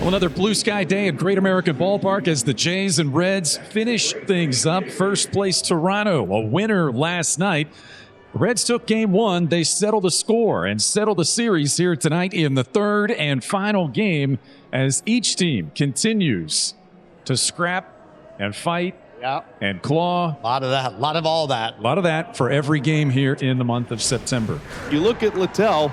Well, another blue sky day at Great American Ballpark as the Jays and Reds finish things up. First place Toronto, a winner last night. The Reds took game one. They settled the score and settled the series here tonight in the third and final game as each team continues to scrap and fight and claw. A lot of that, a lot of all that. A lot of that for every game here in the month of September. You look at Littell.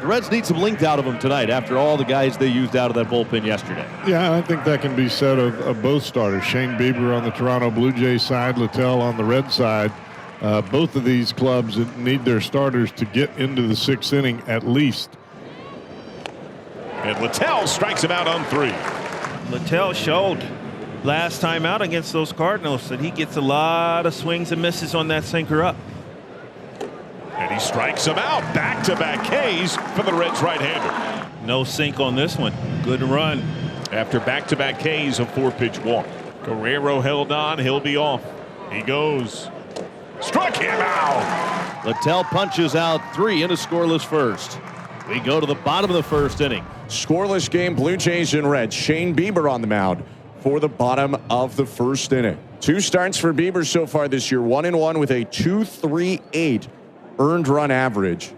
The Reds need some length out of him tonight after all the guys they used out of that bullpen yesterday. Yeah, I think that can be said of both starters. Shane Bieber on the Toronto Blue Jays side, Littell on the Red side. Both of these clubs need their starters to get into the sixth inning at least. And Littell strikes him out on 3. Littell showed last time out against those Cardinals that he gets a lot of swings and misses on that sinker up. And he strikes him out. Back-to-back Ks for the Reds right-hander. No sink on this one. Good run. After back-to-back Ks, a 4-pitch walk. Guerrero held on. He'll be off. He goes. Struck him out. Littell punches out 3 in a scoreless first. We go to the bottom of the first inning. Scoreless game, Blue Jays and Reds. Shane Bieber on the mound for the bottom of the first inning. 2 starts for Bieber so far this year. 1-1 with a 2.38 earned run average.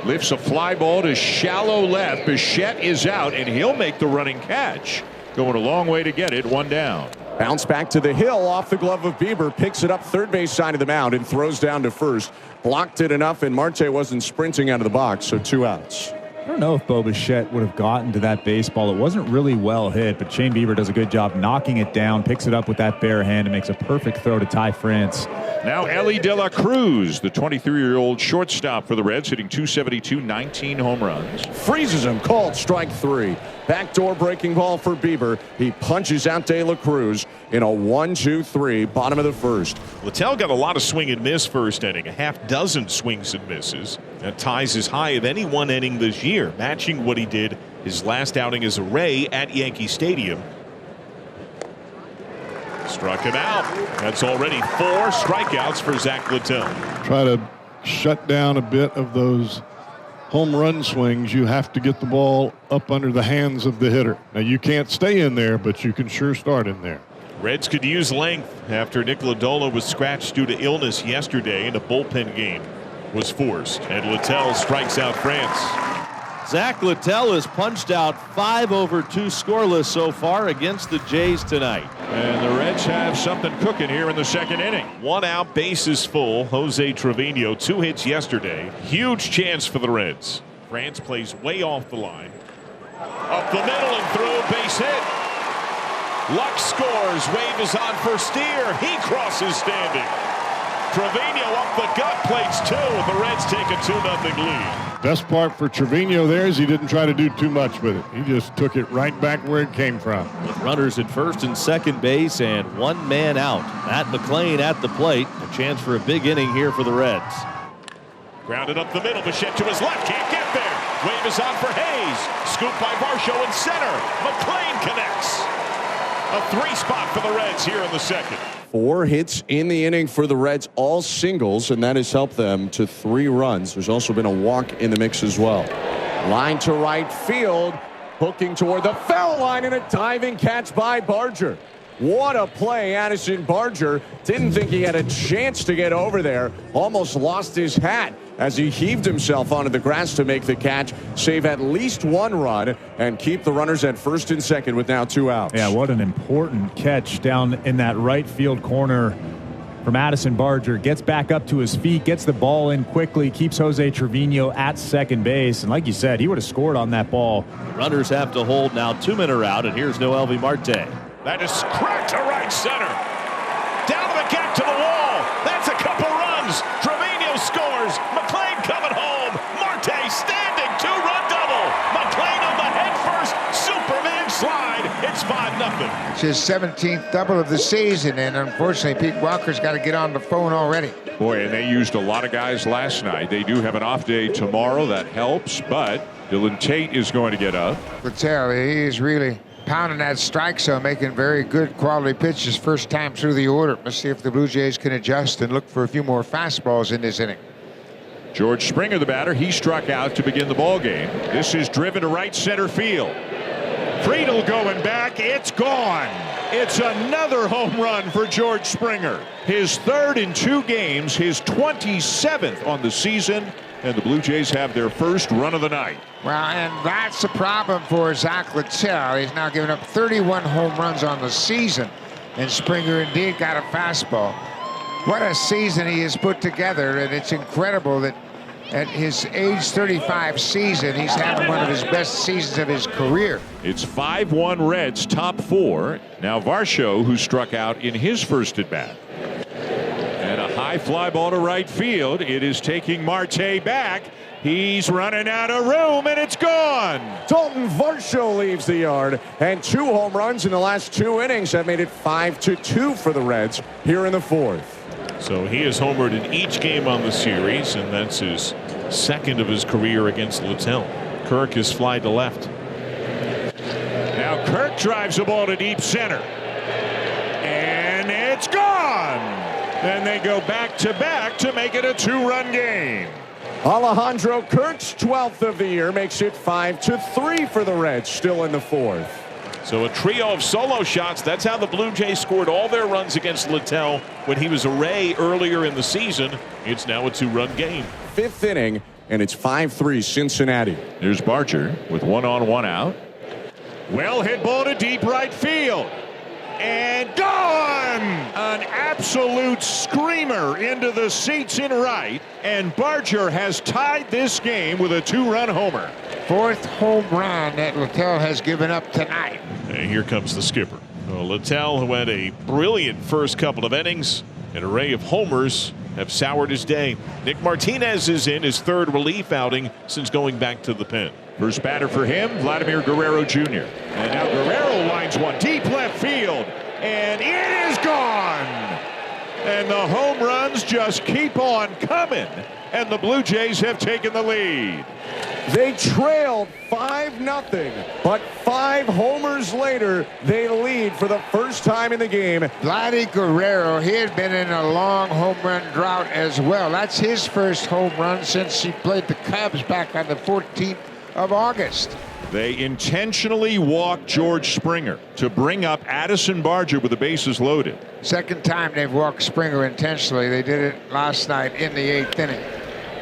Lifts a fly ball to shallow left. Bichette is out, and he'll make the running catch. Going a long way to get it. 1 down. Bounce back to the hill off the glove of Bieber. Picks it up third base side of the mound and throws down to first. Blocked it enough, and Marte wasn't sprinting out of the box, so 2 outs. I don't know if Bo Bichette would have gotten to that baseball. It wasn't really well hit, but Shane Bieber does a good job knocking it down, picks it up with that bare hand, and makes a perfect throw to Ty France. Now Ellie De La Cruz, the 23-year-old shortstop for the Reds, hitting .272, 19 home runs. Freezes him, called strike 3. Backdoor breaking ball for Bieber. He punches out De La Cruz in a 1-2-3, bottom of the first. Littell got a lot of swing and miss first inning, a half dozen swings and misses. That ties his high of any one inning this year, matching what he did his last outing as a Ray at Yankee Stadium. Struck him out. That's already 4 strikeouts for Zach Littell. Try to shut down a bit of those home run swings. You have to get the ball up under the hands of the hitter. Now, you can't stay in there, but you can sure start in there. Reds could use length after Nick Lodolo was scratched due to illness yesterday, and a bullpen game was forced. And Littell strikes out France. Zach Littell has punched out 5 over 2 scoreless so far against the Jays tonight. And the Reds have something cooking here in the second inning. 1 out, bases full. Jose Trevino, 2 hits yesterday. Huge chance for the Reds. France plays way off the line. Up the middle and through, base hit. Luck scores. Wave is on for Steer. He crosses standing. Trevino up the gut, plates 2. The Reds take a 2-0 lead. Best part for Trevino there is he didn't try to do too much with it. He just took it right back where it came from. With runners at first and second base and 1 man out. Matt McLean at the plate. A chance for a big inning here for the Reds. Grounded up the middle. Bichette to his left. Can't get there. Wave is on for Hayes. Scoop by Varsho in center. McLean connects. A 3 spot for the Reds here in the second. 4 hits in the inning for the Reds, all singles, and that has helped them to 3 runs. There's also been a walk in the mix as well. Line to right field, hooking toward the foul line, and a diving catch by Barger. What a play. Addison Barger didn't think he had a chance to get over there. Almost lost his hat as he heaved himself onto the grass to make the catch, save at least 1 run, and keep the runners at first and second with now 2 outs. Yeah, what an important catch down in that right field corner from Addison Barger. Gets back up to his feet, gets the ball in quickly, keeps Jose Trevino at second base. And like you said, he would have scored on that ball. The runners have to hold now. 2 men are out, and here's Noelvi Marte. That is cracked to right center. Down to the gap to the wall. That's a couple runs. Trevino scores. McLean coming home. Marte standing. 2-run double. McLean on the head first. Superman slide. It's 5-0. It's his 17th double of the season, and unfortunately, Pete Walker's got to get on the phone already. Boy, and they used a lot of guys last night. They do have an off day tomorrow. That helps, but Dylan Tate is going to get up. Littell, he is really pounding that strike zone, making very good quality pitches first time through the order. Let's see if the Blue Jays can adjust and look for a few more fastballs in this inning. George Springer, the batter, he struck out to begin the ball game. This is driven to right center field. Friedel going back. It's gone. It's another home run for George Springer. His third in 2 games, his 27th on the season, and the Blue Jays have their first run of the night. Well, and that's the problem for Zach Littell. He's now given up 31 home runs on the season, and Springer indeed got a fastball. What a season he has put together, and it's incredible that at his age 35 season, he's having one of his best seasons of his career. It's 5-1 Reds, top 4. Now Varsho, who struck out in his first at bat. And a high fly ball to right field. It is taking Marte back. He's running out of room, and it's gone. Dalton Varsho leaves the yard, and 2 home runs in the last 2 innings have made it 5-2 for the Reds here in the 4th. So he has homered in each game on the series, and that's his second of his career against Littell. Kirk has flied to left. Now Kirk drives the ball to deep center. And it's gone. Then they go back to make it a 2-run game. Alejandro Kirk's 12th of the year makes it 5-3 for the Reds, still in the 4th. So a trio of solo shots. That's how the Blue Jays scored all their runs against Littell when he was a Ray earlier in the season. It's now a 2-run game. 5th inning, and it's 5-3 Cincinnati. Here's Barger with 1 on, 1 out. Well hit ball to deep right field. And gone! An absolute screamer into the seats in right. And Barger has tied this game with a 2-run homer. 4th home run that Littell has given up tonight. And here comes the skipper. Littell, who had a brilliant first couple of innings, an array of homers, have soured his day. Nick Martinez is in his 3rd relief outing since going back to the pen. First batter for him, Vladimir Guerrero Jr. And now Guerrero lines one deep left field, and it is gone. And the home runs just keep on coming, and the Blue Jays have taken the lead. They trailed 5-0, but 5 homers later, they lead for the first time in the game. Vladdy Guerrero, he had been in a long home run drought as well. That's his first home run since he played the Cubs back on the 14th of August. They intentionally walked George Springer to bring up Addison Barger with the bases loaded. Second time they've walked Springer intentionally. They did it last night in the 8th inning.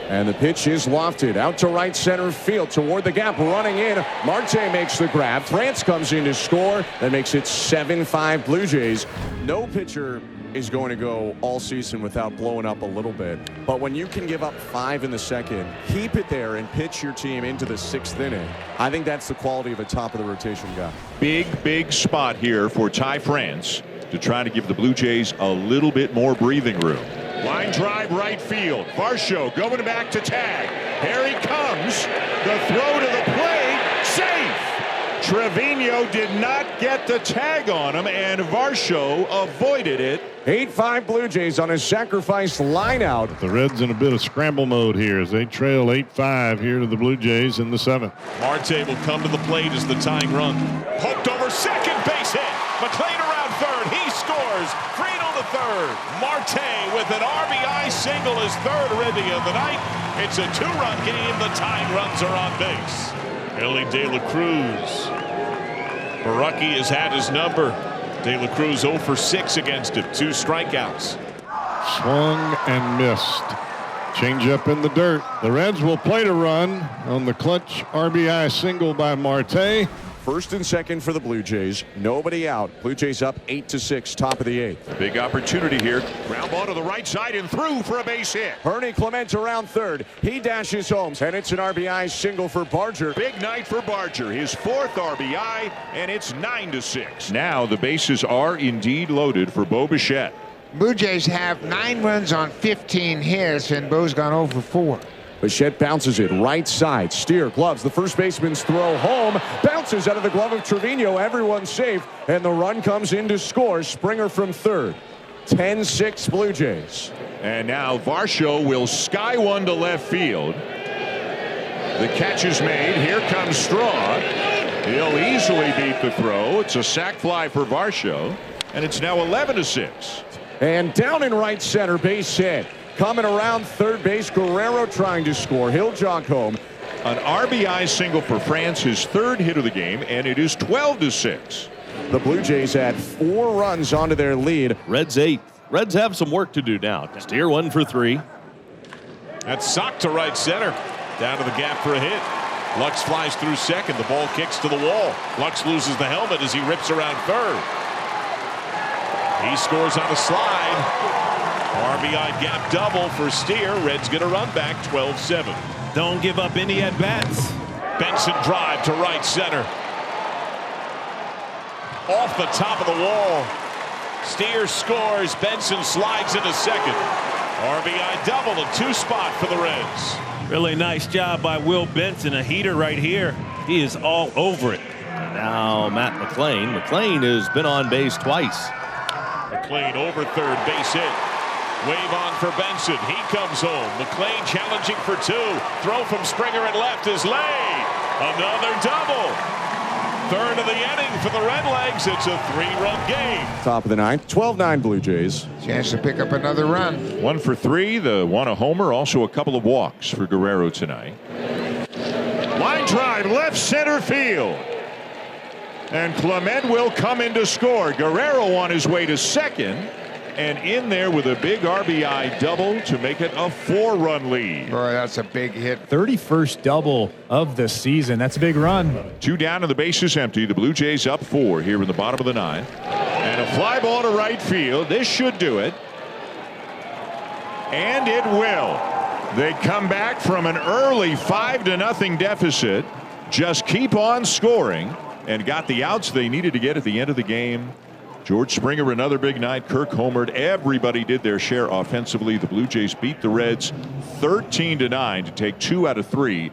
And the pitch is lofted out to right center field toward the gap, running in. Marte makes the grab. France comes in to score. That makes it 7-5 Blue Jays. No pitcher is going to go all season without blowing up a little bit. But when you can give up 5 in the second, keep it there and pitch your team into the 6th inning, I think that's the quality of a top of the rotation guy. Big spot here for Ty France to try to give the Blue Jays a little bit more breathing room. Line drive right field. Varsho going back to tag. Here he comes. The throw to the plate. Safe. Trevino did not get the tag on him, and Varsho avoided it. 8-5 Blue Jays on a sacrifice line out. The Reds in a bit of scramble mode here as they trail 8-5 here to the Blue Jays in the 7th. Marte will come to the plate as the tying run. Poked over second, base hit. McLean around third. He scores. Friedel to third. Marte with an RBI single, his 3rd ribby of the night. It's a 2-run game. The tying runs are on base. Ellie De La Cruz. Baraki has had his number. De La Cruz 0 for 6 against him. 2 strikeouts. Swung and missed. Change up in the dirt. The Reds will play to run on the clutch RBI single by Marte. 1st and 2nd for the Blue Jays. Nobody out. Blue Jays up 8-6, top of the 8th. Big opportunity here. Ground ball to the right side and through for a base hit. Ernie Clement around 3rd. He dashes home, and it's an RBI single for Barger. Big night for Barger. His 4th RBI, and it's 9-6. Now the bases are indeed loaded for Bo Bichette. Blue Jays have 9 runs on 15 hits, and Bo's gone 0 for 4. Bichette bounces it right side. Steer gloves the first baseman's throw home. Bounces out of the glove of Trevino. Everyone's safe. And the run comes in to score. Springer from 3rd. 10-6 Blue Jays. And now Varsho will sky one to left field. The catch is made. Here comes Straw. He'll easily beat the throw. It's a sac fly for Varsho. And it's now 11-6. And down in right center, base hit. coming around third base. Guerrero trying to score. He'll jog home. An RBI single for France, his third hit of the game, and it is 12-6. The Blue Jays add 4 runs onto their lead. Reds 8. Reds have some work to do now. Steer 1 for 3. That's socked to right center. Down to the gap for a hit. Lux flies through second. The ball kicks to the wall. Lux loses the helmet as he rips around third. He scores on a slide. RBI gap double for Steer. Reds get a run back, 12-7. Don't give up any at-bats. Benson drive to right center. Off the top of the wall. Steer scores. Benson slides into second. RBI double, a 2 spot for the Reds. Really nice job by Will Benson. A heater right here. He is all over it. Now Matt McLean. McLean has been on base twice. McLean over third, base hit. Wave on for Benson. He comes home. McLean challenging for 2. Throw from Springer at left is laid. Another double. Third of the inning for the Redlegs. It's a 3-run game. Top of the ninth. 12-9 Blue Jays. Chance to pick up another run. 1 for 3. The one a homer. Also a couple of walks for Guerrero tonight. Line drive left center field. And Clement will come in to score. Guerrero on his way to second. And in there with a big RBI double to make it a 4-run lead. Boy, that's a big hit. 31st double of the season. That's a big run. 2 down and the base is empty. The Blue Jays up 4 here in the bottom of the 9th. And a fly ball to right field. This should do it. And it will. They come back from an early 5-0 deficit. Just keep on scoring and got the outs they needed to get at the end of the game. George Springer, another big night. Kirk homered. Everybody did their share offensively. The Blue Jays beat the Reds 13-9 to take 2 out of 3.